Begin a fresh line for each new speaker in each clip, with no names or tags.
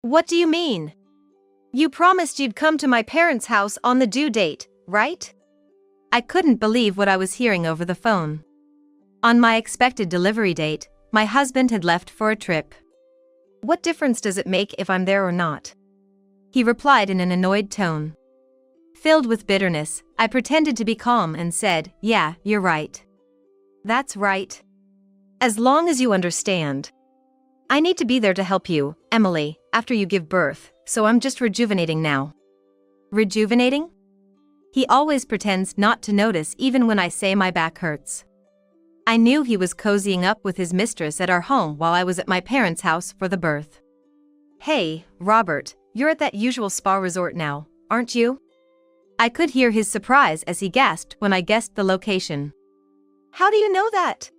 What do you mean? You promised you'd come to my parents' house on the due date, right? I couldn't believe what I was hearing over the phone. On my expected delivery date, my husband had left for a trip. What difference does it make if I'm there or not? He replied in an annoyed tone. Filled with bitterness, I pretended to be calm and said, "Yeah, you're right. That's right. As long as you understand. I need to be there to help you, Emily, after you give birth, so I'm just rejuvenating now." Rejuvenating? He always pretends not to notice even when I say my back hurts. I knew he was cozying up with his mistress at our home while I was at my parents' house for the birth. "Hey, Robert, you're at that usual spa resort now, aren't you?" I could hear his surprise as he gasped when I guessed the location. "How do you know that?"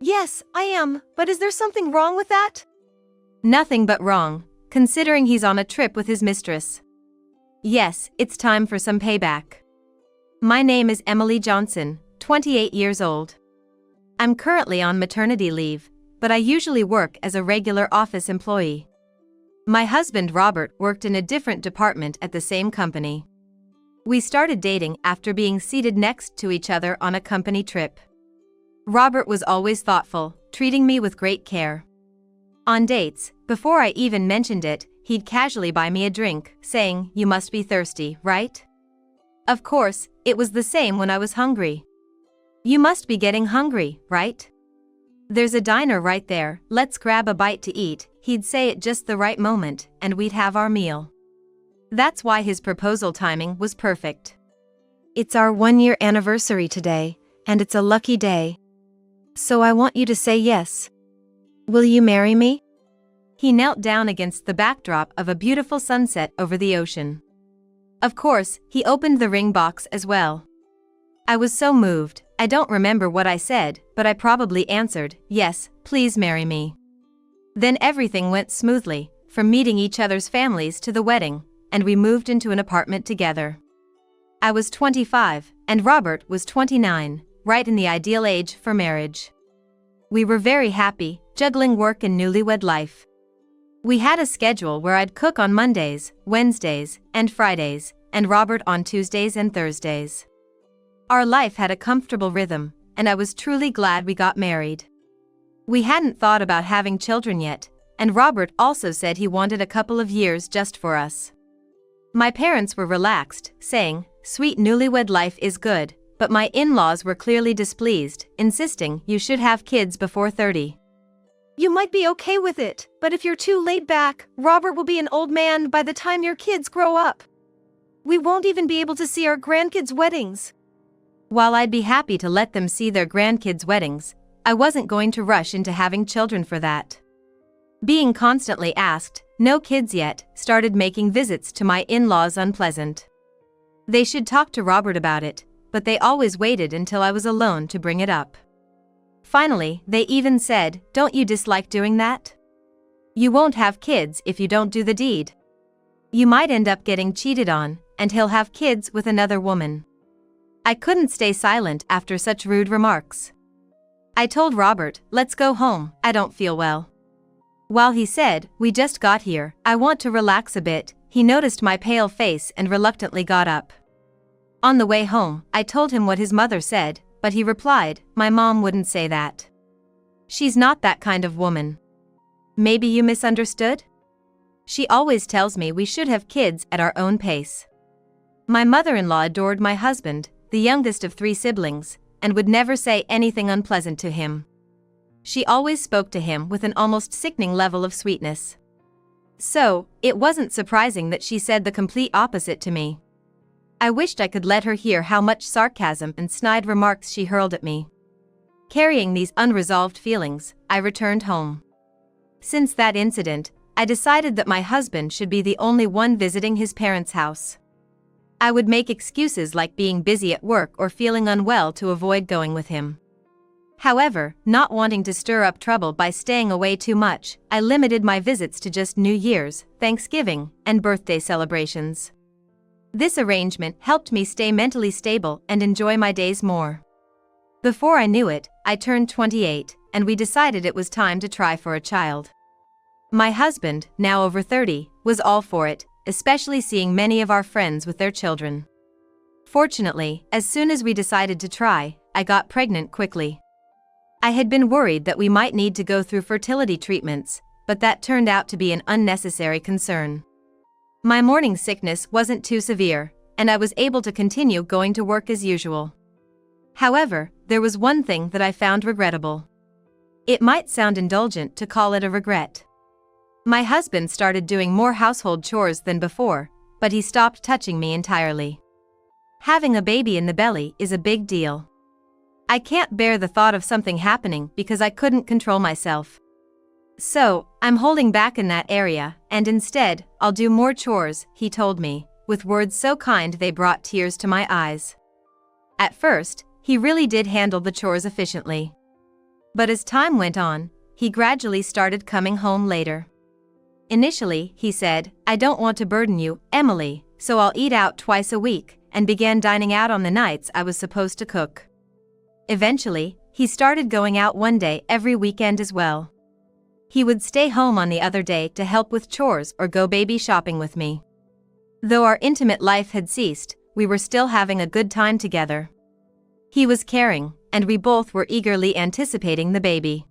"Yes, I am, but is there something wrong with that?" "Nothing but wrong, considering he's on a trip with his mistress." "Yes, it's time for some payback. My name is Emily Johnson, 28 years old. I'm currently on maternity leave, but I usually work as a regular office employee. My husband Robert worked in a different department at the same company. We started dating after being seated next to each other on a company trip. Robert was always thoughtful, treating me with great care. On dates, before I even mentioned it, he'd casually buy me a drink, saying, "You must be thirsty, right?" Of course, it was the same when I was hungry. "You must be getting hungry, right? There's a diner right there, let's grab a bite to eat," he'd say at just the right moment, and we'd have our meal. That's why his proposal timing was perfect. "It's our 1-year anniversary today, and it's a lucky day. So I want you to say yes. Will you marry me?" He knelt down against the backdrop of a beautiful sunset over the ocean. Of course, he opened the ring box as well. I was so moved, I don't remember what I said, but I probably answered, "Yes, please marry me." Then everything went smoothly, from meeting each other's families to the wedding, and we moved into an apartment together. I was 25, and Robert was 29, right in the ideal age for marriage. We were very happy, juggling work and newlywed life. We had a schedule where I'd cook on Mondays, Wednesdays, and Fridays, and Robert on Tuesdays and Thursdays. Our life had a comfortable rhythm, and I was truly glad we got married. We hadn't thought about having children yet, and Robert also said he wanted a couple of years just for us. My parents were relaxed, saying, "Sweet newlywed life is good," but my in-laws were clearly displeased, insisting you should have kids before 30. "You might be okay with it, but if you're too laid back, Robert will be an old man by the time your kids grow up. We won't even be able to see our grandkids' weddings." While I'd be happy to let them see their grandkids' weddings, I wasn't going to rush into having children for that. Being constantly asked, "No kids yet," started making visits to my in-laws unpleasant. They should talk to Robert about it, but they always waited until I was alone to bring it up. Finally, they even said, "Don't you dislike doing that? You won't have kids if you don't do the deed. You might end up getting cheated on, and he'll have kids with another woman." I couldn't stay silent after such rude remarks. I told Robert, "Let's go home, I don't feel well." While he said, "We just got here, I want to relax a bit," he noticed my pale face and reluctantly got up. On the way home, I told him what his mother said, but he replied, "My mom wouldn't say that. She's not that kind of woman. Maybe you misunderstood? She always tells me we should have kids at our own pace." My mother-in-law adored my husband, the youngest of 3 siblings, and would never say anything unpleasant to him. She always spoke to him with an almost sickening level of sweetness. So, it wasn't surprising that she said the complete opposite to me. I wished I could let her hear how much sarcasm and snide remarks she hurled at me. Carrying these unresolved feelings, I returned home. Since that incident, I decided that my husband should be the only one visiting his parents' house. I would make excuses like being busy at work or feeling unwell to avoid going with him. However, not wanting to stir up trouble by staying away too much, I limited my visits to just New Year's, Thanksgiving, and birthday celebrations. This arrangement helped me stay mentally stable and enjoy my days more. Before I knew it, I turned 28, and we decided it was time to try for a child. My husband, now over 30, was all for it, especially seeing many of our friends with their children. Fortunately, as soon as we decided to try, I got pregnant quickly. I had been worried that we might need to go through fertility treatments, but that turned out to be an unnecessary concern. My morning sickness wasn't too severe, and I was able to continue going to work as usual. However, there was one thing that I found regrettable. It might sound indulgent to call it a regret. My husband started doing more household chores than before, but he stopped touching me entirely. Having a baby in the belly is a big deal. I can't bear the thought of something happening because I couldn't control myself. So, I'm holding back in that area, and instead, I'll do more chores, he told me, with words so kind they brought tears to my eyes. At first, he really did handle the chores efficiently. But as time went on, he gradually started coming home later. Initially, he said, "I don't want to burden you, Emily, so I'll eat out twice a week," and began dining out on the nights I was supposed to cook. Eventually, he started going out one day every weekend as well. He would stay home on the other day to help with chores or go baby shopping with me. Though our intimate life had ceased, we were still having a good time together. He was caring, and we both were eagerly anticipating the baby.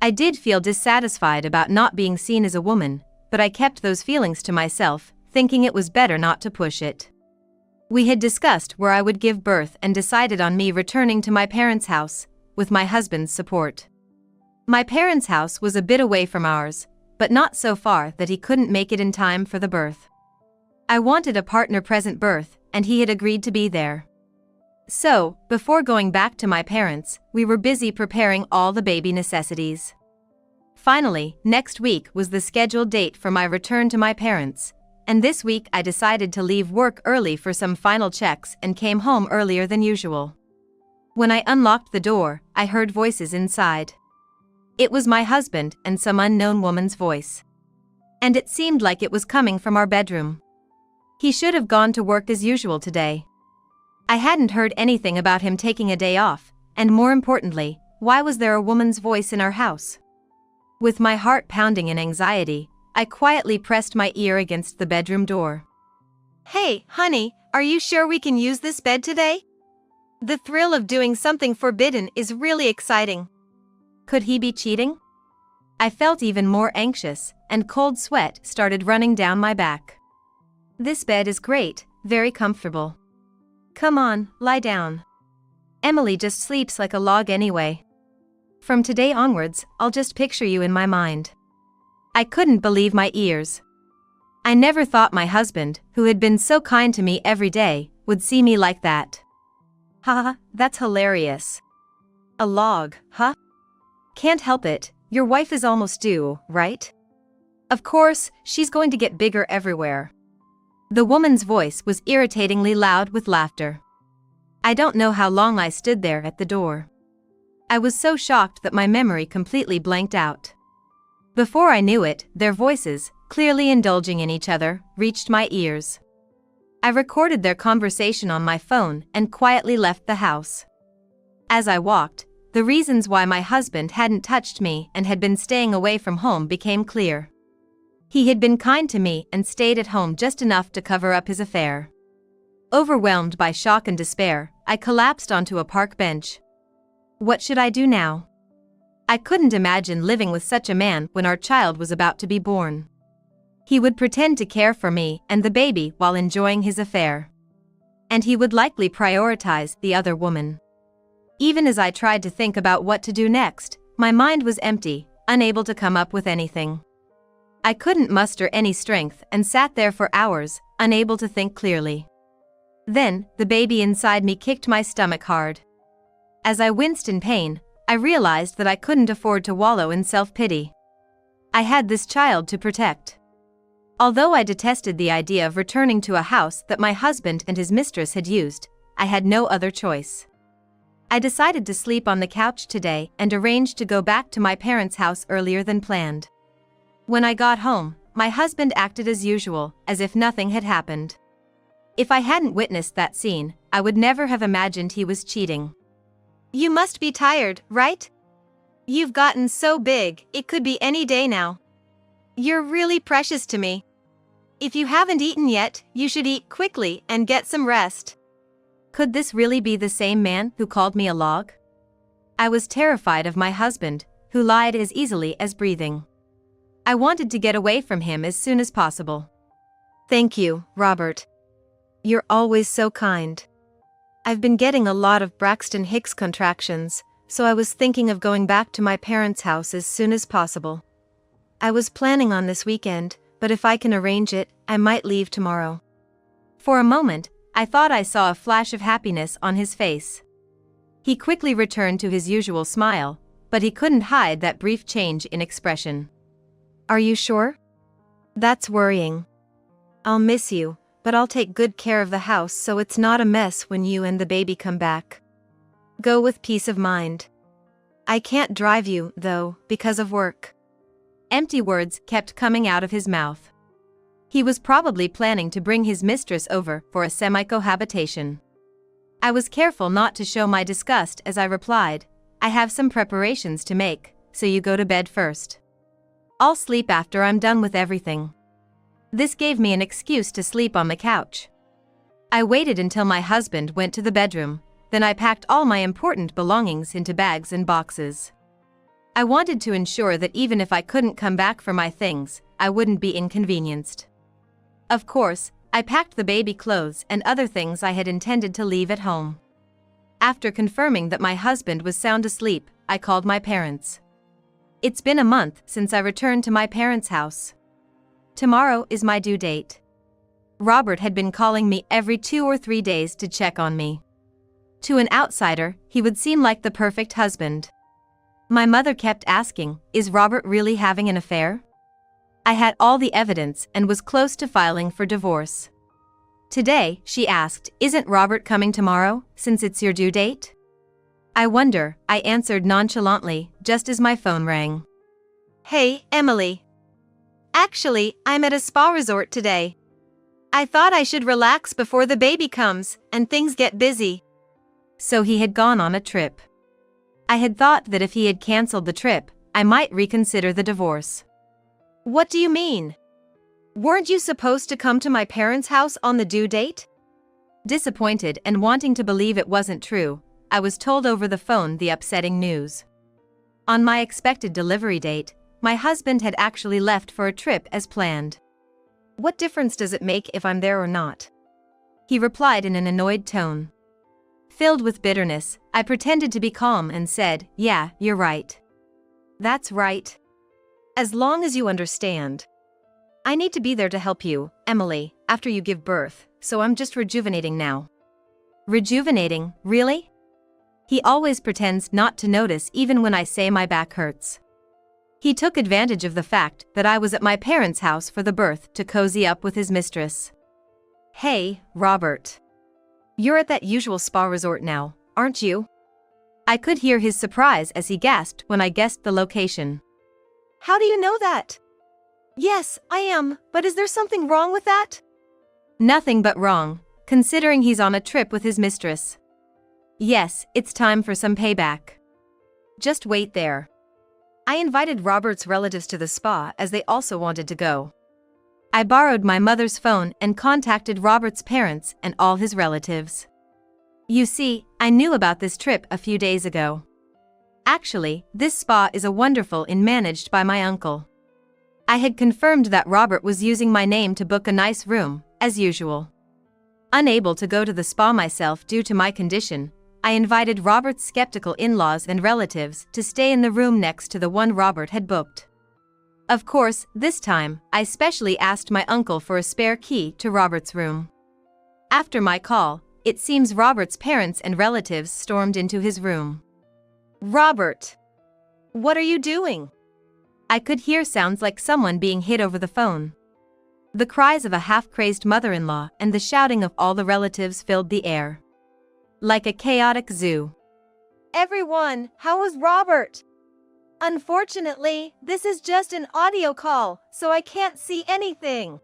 I did feel dissatisfied about not being seen as a woman, but I kept those feelings to myself, thinking it was better not to push it. We had discussed where I would give birth and decided on me returning to my parents' house, with my husband's support. My parents' house was a bit away from ours, but not so far that he couldn't make it in time for the birth. I wanted a partner-present birth, and he had agreed to be there. So, before going back to my parents, we were busy preparing all the baby necessities. Finally, next week was the scheduled date for my return to my parents, and this week I decided to leave work early for some final checks and came home earlier than usual. When I unlocked the door, I heard voices inside. It was my husband and some unknown woman's voice. And it seemed like it was coming from our bedroom. He should have gone to work as usual today. I hadn't heard anything about him taking a day off, and more importantly, why was there a woman's voice in our house? With my heart pounding in anxiety, I quietly pressed my ear against the bedroom door. "Hey, honey, are you sure we can use this bed today? The thrill of doing something forbidden is really exciting." Could he be cheating? I felt even more anxious, and cold sweat started running down my back. "This bed is great, very comfortable. Come on, lie down. Emily just sleeps like a log anyway. From today onwards, I'll just picture you in my mind." I couldn't believe my ears. I never thought my husband, who had been so kind to me every day, would see me like that. Haha, that's hilarious. A log, huh? Can't help it, your wife is almost due, right? Of course, she's going to get bigger everywhere. The woman's voice was irritatingly loud with laughter. I don't know how long I stood there at the door. I was so shocked that my memory completely blanked out. Before I knew it, their voices, clearly indulging in each other, reached my ears. I recorded their conversation on my phone and quietly left the house. As I walked, the reasons why my husband hadn't touched me and had been staying away from home became clear. He had been kind to me and stayed at home just enough to cover up his affair. Overwhelmed by shock and despair, I collapsed onto a park bench. What should I do now? I couldn't imagine living with such a man when our child was about to be born. He would pretend to care for me and the baby while enjoying his affair. And he would likely prioritize the other woman. Even as I tried to think about what to do next, my mind was empty, unable to come up with anything. I couldn't muster any strength and sat there for hours, unable to think clearly. Then, the baby inside me kicked my stomach hard. As I winced in pain, I realized that I couldn't afford to wallow in self-pity. I had this child to protect. Although I detested the idea of returning to a house that my husband and his mistress had used, I had no other choice. I decided to sleep on the couch today and arranged to go back to my parents' house earlier than planned. When I got home, my husband acted as usual, as if nothing had happened. If I hadn't witnessed that scene, I would never have imagined he was cheating. "You must be tired, right? You've gotten so big, it could be any day now." You're really precious to me. If you haven't eaten yet, you should eat quickly and get some rest. Could this really be the same man who called me a log? I was terrified of my husband, who lied as easily as breathing. I wanted to get away from him as soon as possible. Thank you, Robert. You're always so kind. I've been getting a lot of Braxton Hicks contractions, so I was thinking of going back to my parents' house as soon as possible. I was planning on this weekend, but if I can arrange it, I might leave tomorrow. For a moment, I thought I saw a flash of happiness on his face. He quickly returned to his usual smile, but he couldn't hide that brief change in expression. Are you sure? That's worrying. I'll miss you, but I'll take good care of the house so it's not a mess when you and the baby come back. Go with peace of mind. I can't drive you, though, because of work. Empty words kept coming out of his mouth. He was probably planning to bring his mistress over for a semi-cohabitation. I was careful not to show my disgust as I replied, I have some preparations to make, so you go to bed first. I'll sleep after I'm done with everything. This gave me an excuse to sleep on the couch. I waited until my husband went to the bedroom, then I packed all my important belongings into bags and boxes. I wanted to ensure that even if I couldn't come back for my things, I wouldn't be inconvenienced. Of course, I packed the baby clothes and other things I had intended to leave at home. After confirming that my husband was sound asleep, I called my parents. It's been a month since I returned to my parents' house. Tomorrow is my due date. Robert had been calling me every 2 or 3 days to check on me. To an outsider, he would seem like the perfect husband. My mother kept asking, is Robert really having an affair? I had all the evidence and was close to filing for divorce. Today, she asked, isn't Robert coming tomorrow, since it's your due date? I wonder, I answered nonchalantly, just as my phone rang. Hey, Emily. Actually, I'm at a spa resort today. I thought I should relax before the baby comes, and things get busy. So he had gone on a trip. I had thought that if he had cancelled the trip, I might reconsider the divorce. What do you mean? Weren't you supposed to come to my parents' house on the due date? Disappointed and wanting to believe it wasn't true, I was told over the phone the upsetting news. On my expected delivery date, my husband had actually left for a trip as planned. What difference does it make if I'm there or not? He replied in an annoyed tone. Filled with bitterness, I pretended to be calm and said, yeah, you're right. That's right. As long as you understand. I need to be there to help you, Emily, after you give birth, so I'm just rejuvenating now. Rejuvenating, really? He always pretends not to notice even when I say my back hurts. He took advantage of the fact that I was at my parents' house for the birth to cozy up with his mistress. Hey, Robert. You're at that usual spa resort now, aren't you? I could hear his surprise as he gasped when I guessed the location. How do you know that? Yes, I am, but is there something wrong with that? Nothing but wrong, considering he's on a trip with his mistress. Yes, it's time for some payback. Just wait there. I invited Robert's relatives to the spa as they also wanted to go. I borrowed my mother's phone and contacted Robert's parents and all his relatives. You see, I knew about this trip a few days ago. Actually, this spa is a wonderful inn managed by my uncle. I had confirmed that Robert was using my name to book a nice room, as usual. Unable to go to the spa myself due to my condition, I invited Robert's skeptical in-laws and relatives to stay in the room next to the one Robert had booked. Of course, this time, I specially asked my uncle for a spare key to Robert's room. After my call, it seems Robert's parents and relatives stormed into his room. Robert! What are you doing? I could hear sounds like someone being hit over the phone. The cries of a half-crazed mother-in-law and the shouting of all the relatives filled the air. Like a chaotic zoo. Everyone, how is Robert? Unfortunately, this is just an audio call, so I can't see anything.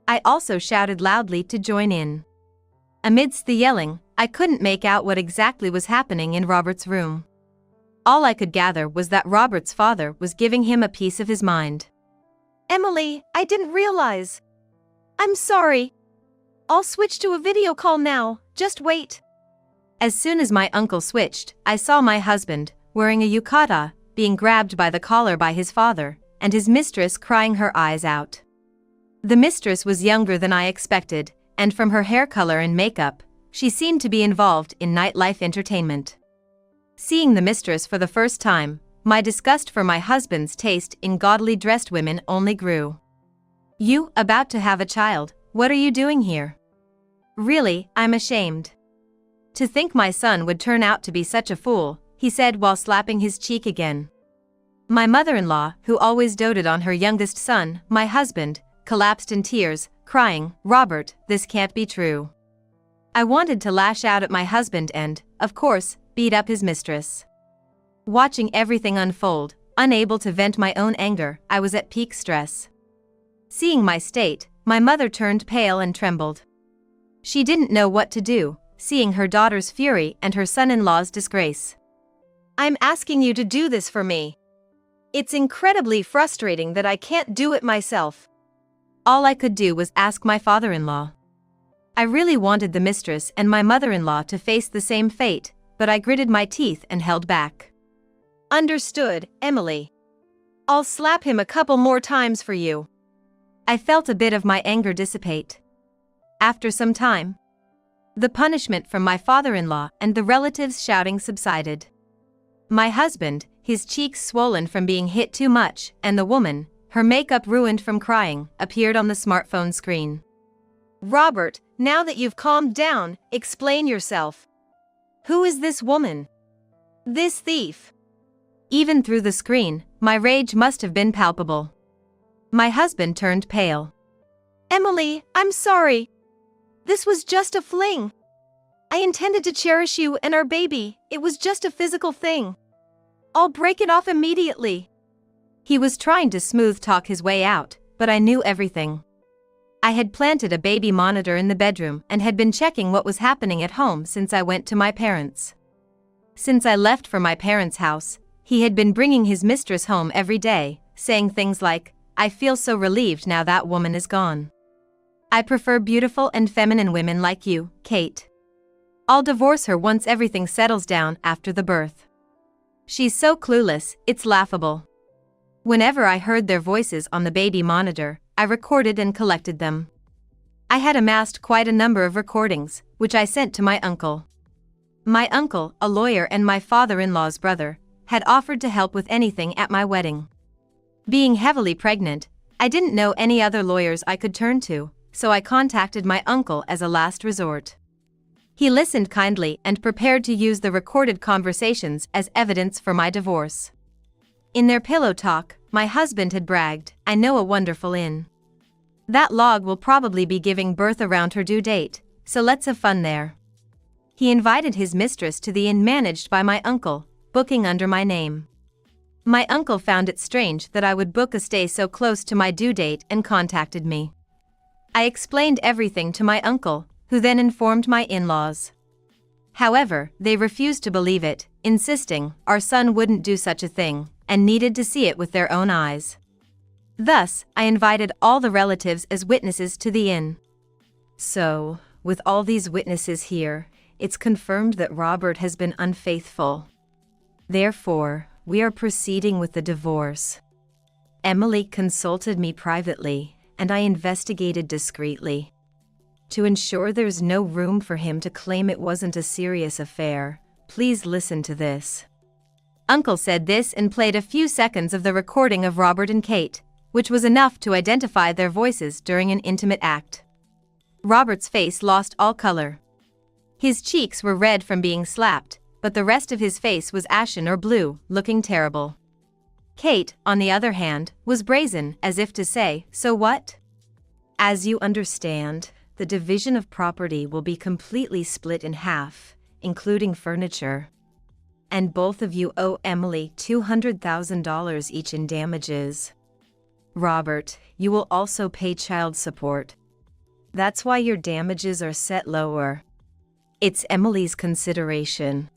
I also shouted loudly to join in. Amidst the yelling, I couldn't make out what exactly was happening in Robert's room. All I could gather was that Robert's father was giving him a piece of his mind. Emily, I didn't realize. I'm sorry. I'll switch to a video call now, just wait. As soon as my uncle switched, I saw my husband, wearing a yukata, being grabbed by the collar by his father, and his mistress crying her eyes out. The mistress was younger than I expected, and from her hair color and makeup, she seemed to be involved in nightlife entertainment. Seeing the mistress for the first time, my disgust for my husband's taste in gaudily dressed women only grew. You, about to have a child, what are you doing here? Really, I'm ashamed. To think my son would turn out to be such a fool, he said while slapping his cheek again. My mother-in-law, who always doted on her youngest son, my husband, collapsed in tears, crying, "Robert, this can't be true." I wanted to lash out at my husband and, of course, beat up his mistress. Watching everything unfold, unable to vent my own anger, I was at peak stress. Seeing my state, my mother turned pale and trembled. She didn't know what to do, seeing her daughter's fury and her son-in-law's disgrace. I'm asking you to do this for me. It's incredibly frustrating that I can't do it myself. All I could do was ask my father-in-law. I really wanted the mistress and my mother-in-law to face the same fate, but I gritted my teeth and held back. Understood, Emily. I'll slap him a couple more times for you. I felt a bit of my anger dissipate. After some time, the punishment from my father-in-law and the relatives shouting subsided. My husband, his cheeks swollen from being hit too much, and the woman, her makeup ruined from crying, appeared on the smartphone screen. Robert, now that you've calmed down, explain yourself. Who is this woman? This thief? Even through the screen, my rage must have been palpable. My husband turned pale. Emily, I'm sorry. This was just a fling. I intended to cherish you and our baby, it was just a physical thing. I'll break it off immediately. He was trying to smooth talk his way out, but I knew everything. I had planted a baby monitor in the bedroom and had been checking what was happening at home since I went to my parents'. Since I left for my parents' house, he had been bringing his mistress home every day, saying things like, "I feel so relieved now that woman is gone. I prefer beautiful and feminine women like you, Kate. I'll divorce her once everything settles down after the birth. She's so clueless, it's laughable." Whenever I heard their voices on the baby monitor, I recorded and collected them. I had amassed quite a number of recordings, which I sent to my uncle. My uncle, a lawyer and my father-in-law's brother, had offered to help with anything at my wedding. Being heavily pregnant, I didn't know any other lawyers I could turn to, so I contacted my uncle as a last resort. He listened kindly and prepared to use the recorded conversations as evidence for my divorce. In their pillow talk, my husband had bragged, "I know a wonderful inn. That log will probably be giving birth around her due date, so let's have fun there." He invited his mistress to the inn managed by my uncle, booking under my name. My uncle found it strange that I would book a stay so close to my due date and contacted me. I explained everything to my uncle, who then informed my in-laws. However, they refused to believe it, insisting our son wouldn't do such a thing, and needed to see it with their own eyes. Thus, I invited all the relatives as witnesses to the inn. So, with all these witnesses here, it's confirmed that Robert has been unfaithful. Therefore, we are proceeding with the divorce. Emily consulted me privately, and I investigated discreetly. To ensure there's no room for him to claim it wasn't a serious affair, please listen to this. Uncle said this and played a few seconds of the recording of Robert and Kate, which was enough to identify their voices during an intimate act. Robert's face lost all color. His cheeks were red from being slapped, but the rest of his face was ashen or blue, looking terrible. Kate, on the other hand, was brazen, as if to say, "So what?" As you understand, the division of property will be completely split in half, including furniture. And both of you owe Emily $200,000 each in damages. Robert, you will also pay child support. That's why your damages are set lower. It's Emily's consideration.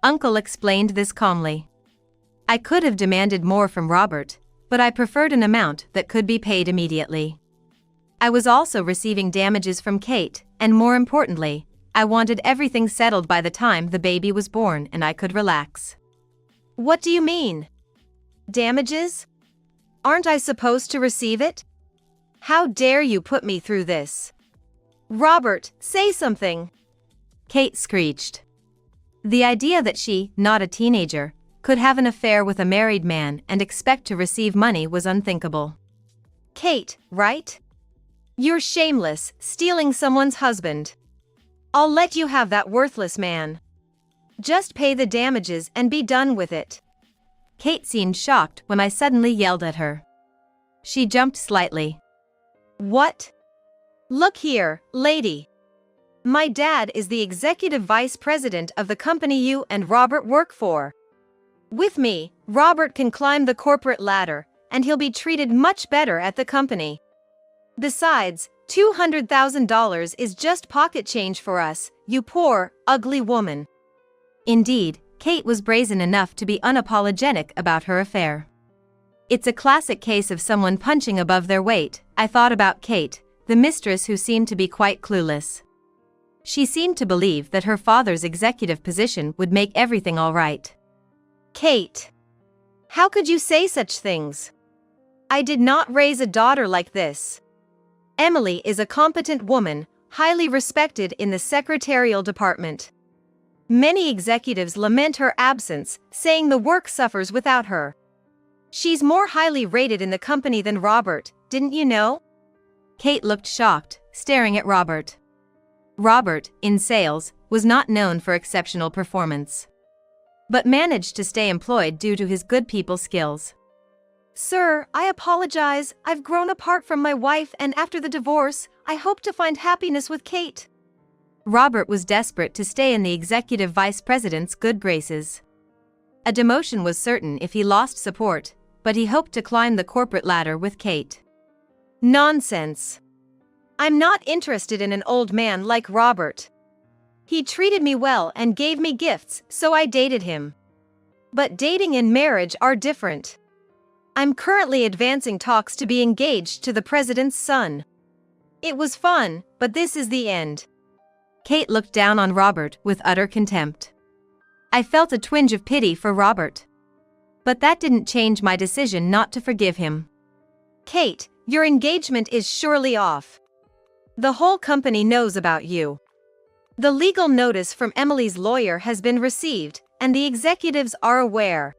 Uncle explained this calmly. I could have demanded more from Robert, but I preferred an amount that could be paid immediately. I was also receiving damages from Kate, and more importantly, I wanted everything settled by the time the baby was born and I could relax. What do you mean? Damages? Aren't I supposed to receive it? How dare you put me through this? Robert, say something! Kate screeched. The idea that she, not a teenager, could have an affair with a married man and expect to receive money was unthinkable. Kate, right? You're shameless, stealing someone's husband. I'll let you have that worthless man. Just pay the damages and be done with it. Kate seemed shocked when I suddenly yelled at her. She jumped slightly. What? Look here, lady. My dad is the executive vice president of the company you and Robert work for. With me, Robert can climb the corporate ladder, and he'll be treated much better at the company. Besides, $200,000 is just pocket change for us, you poor, ugly woman. Indeed, Kate was brazen enough to be unapologetic about her affair. It's a classic case of someone punching above their weight. I thought about Kate, the mistress who seemed to be quite clueless. She seemed to believe that her father's executive position would make everything all right. Kate, how could you say such things? I did not raise a daughter like this. Emily is a competent woman, highly respected in the secretarial department. Many executives lament her absence, saying the work suffers without her. She's more highly rated in the company than Robert, didn't you know? Kate looked shocked, staring at Robert. Robert, in sales, was not known for exceptional performance, but managed to stay employed due to his good people skills. Sir, I apologize. I've grown apart from my wife, and after the divorce, I hope to find happiness with Kate. Robert was desperate to stay in the executive vice president's good graces. A demotion was certain if he lost support, but he hoped to climb the corporate ladder with Kate. Nonsense. I'm not interested in an old man like Robert. He treated me well and gave me gifts, so I dated him. But dating and marriage are different. I'm currently advancing talks to be engaged to the president's son. It was fun, but this is the end. Kate looked down on Robert with utter contempt. I felt a twinge of pity for Robert. But that didn't change my decision not to forgive him. Kate, your engagement is surely off. The whole company knows about you. The legal notice from Emily's lawyer has been received, and the executives are aware.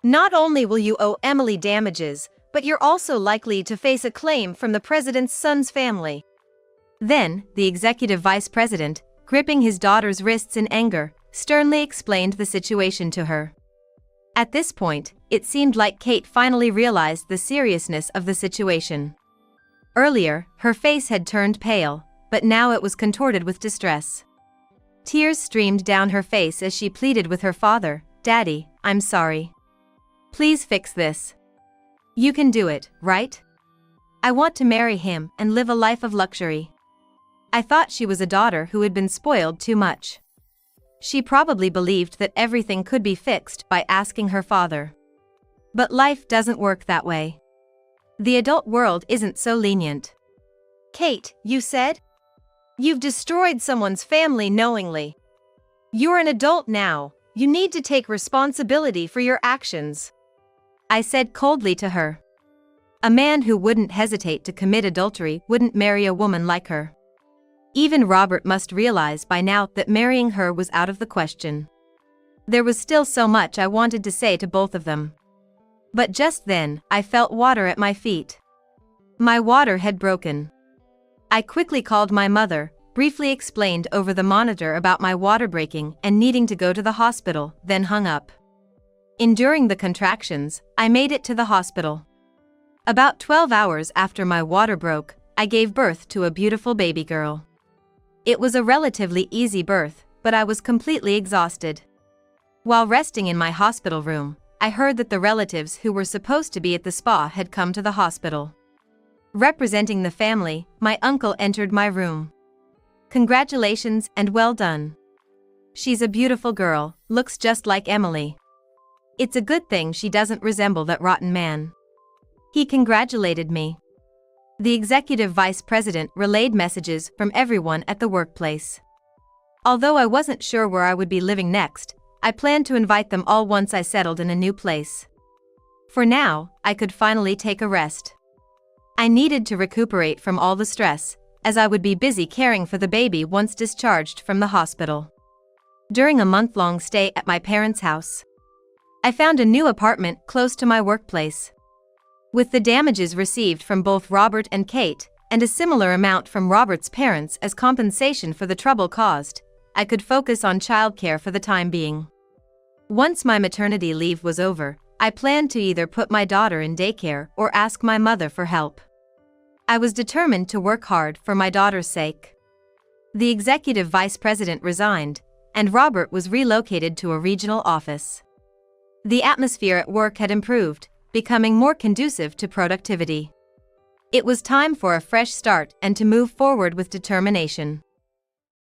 Not only will you owe Emily damages, but you're also likely to face a claim from the president's son's family. Then, the executive vice president, gripping his daughter's wrists in anger, sternly explained the situation to her. At this point, it seemed like Kate finally realized the seriousness of the situation. Earlier, her face had turned pale, but now it was contorted with distress. Tears streamed down her face as she pleaded with her father, "Daddy, I'm sorry. Please fix this. You can do it, right? I want to marry him and live a life of luxury." I thought she was a daughter who had been spoiled too much. She probably believed that everything could be fixed by asking her father. But life doesn't work that way. The adult world isn't so lenient. Kate, you said? You've destroyed someone's family knowingly. You're an adult now. You need to take responsibility for your actions. I said coldly to her. A man who wouldn't hesitate to commit adultery wouldn't marry a woman like her. Even Robert must realize by now that marrying her was out of the question. There was still so much I wanted to say to both of them. But just then, I felt water at my feet. My water had broken. I quickly called my mother, briefly explained over the monitor about my water breaking and needing to go to the hospital, then hung up. Enduring the contractions, I made it to the hospital. About 12 hours after my water broke, I gave birth to a beautiful baby girl. It was a relatively easy birth, but I was completely exhausted. While resting in my hospital room, I heard that the relatives who were supposed to be at the spa had come to the hospital. Representing the family, my uncle entered my room. "Congratulations and well done. She's a beautiful girl, looks just like Emily. It's a good thing she doesn't resemble that rotten man." He congratulated me. The executive vice president relayed messages from everyone at the workplace. Although I wasn't sure where I would be living next, I planned to invite them all once I settled in a new place. For now, I could finally take a rest. I needed to recuperate from all the stress, as I would be busy caring for the baby once discharged from the hospital. During a month-long stay at my parents' house, I found a new apartment close to my workplace. With the damages received from both Robert and Kate, and a similar amount from Robert's parents as compensation for the trouble caused, I could focus on childcare for the time being. Once my maternity leave was over, I planned to either put my daughter in daycare or ask my mother for help. I was determined to work hard for my daughter's sake. The executive vice president resigned, and Robert was relocated to a regional office. The atmosphere at work had improved, becoming more conducive to productivity. It was time for a fresh start and to move forward with determination.